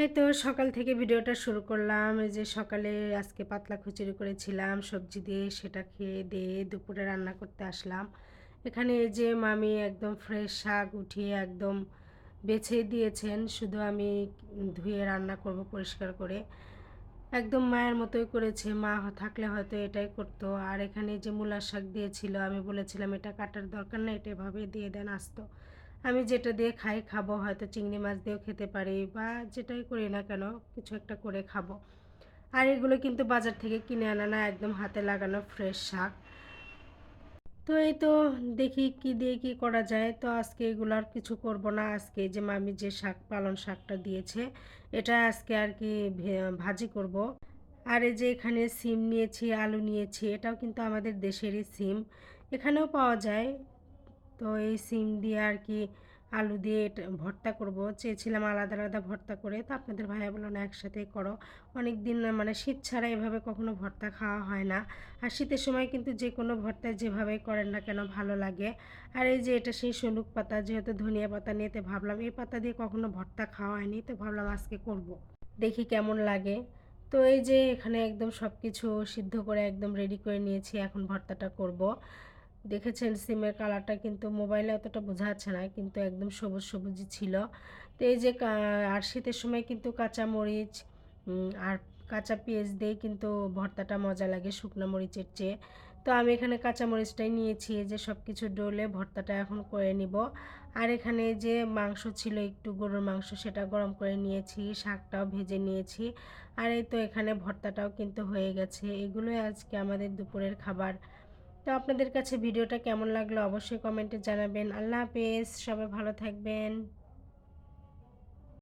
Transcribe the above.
এই তো সকাল থেকে ভিডিওটা শুরু করলাম। এই যে সকালে আজকে পাতলা খিচুড়ি করেছিলাম সবজি দিয়ে, সেটা খেয়ে দিয়ে দুপুরে রান্না করতে আসলাম। এখানে এই যে মামি একদম ফ্রেশ শাক উঠিয়ে একদম বেছে দিয়েছেন, শুধু আমি ধুয়ে রান্না করব পরিষ্কার করে। একদম মায়ের মতোই করেছে, মা থাকলে হয়তো এটাই করতো। আর এখানে যে মূলার শাক দিয়েছিল, আমি বলেছিলাম এটা কাটার দরকার নেই, এটা এভাবে দিয়ে দেন আস্ত। আমি যেটা দিয়ে খাই খাবো, হয়তো চিংড়ি মাছ দিয়েও খেতে পারি বা যেটাই করি না কেন কিছু একটা করে খাবো। আর এগুলো কিন্তু বাজার থেকে কিনে আনা না, একদম হাতে লাগানো ফ্রেশ শাক। তো এই তো দেখি কি দিয়ে কি করা যায়। তো আজকে এগুলো আর কিছু করব না। আজকে এই যে মামি যে শাক পালং শাকটা দিয়েছে, এটা আজকে আর কি ভাজি করব। আর এই যে এখানে সিম নিয়েছি, আলু নিয়েছি, এটাও কিন্তু আমাদের দেশেরই সিম, এখানেও পাওয়া যায়। তো এই সিম দিয়ে আর কি আলু দিয়ে এটা ভর্তা করব। চেয়েছিলাম আলাদা আলাদা ভর্তা করে, তো আপনাদের ভাইয়া বললো না একসাথেই করো। অনেক দিন মানে শীত ছাড়া এভাবে কখনো ভর্তা খাওয়া হয় না। আর শীতের সময় কিন্তু যে কোনো ভর্তা যেভাবেই করেন না কেন ভালো লাগে। আর এই যে এটা সেই শলুক পাতা, যেহেতু ধনিয়া পাতা নিয়ে, তো ভাবলাম এই পাতা দিয়ে কখনো ভর্তা খাওয়া হয়নি, তো ভাবলাম আজকে করব, দেখি কেমন লাগে। তো এই যে এখানে একদম সব কিছু সিদ্ধ করে একদম রেডি করে নিয়েছি, এখন ভর্তাটা করব। দেখেছেন সিমের কালারটা কিন্তু মোবাইলে অতটা বোঝা যাচ্ছে না, কিন্তু একদম সবুজ সবুজই ছিল। তো এই যে আর শীতের সময় কিন্তু কাঁচা মরিচ আর কাঁচা পেঁয়াজ দিয়ে কিন্তু ভর্তাটা মজা লাগে শুকনো মরিচের চেয়ে। তো আমি এখানে কাঁচা মরিচটাই নিয়েছি, এই যে সব কিছু ডলে ভর্তাটা এখন করে নিব। আর এখানে যে মাংস ছিল একটু গরুর মাংস, সেটা গরম করে নিয়েছি, শাকটাও ভেজে নিয়েছি। আর এই তো এখানে ভর্তাটাও কিন্তু হয়ে গেছে। এগুলোই আজকে আমাদের দুপুরের খাবার। তো আপনাদের কাছে ভিডিওটা কেমন লাগলো অবশ্যই কমেন্টে জানাবেন। আল্লাহ হাফেজ, সবাই ভালো থাকবেন।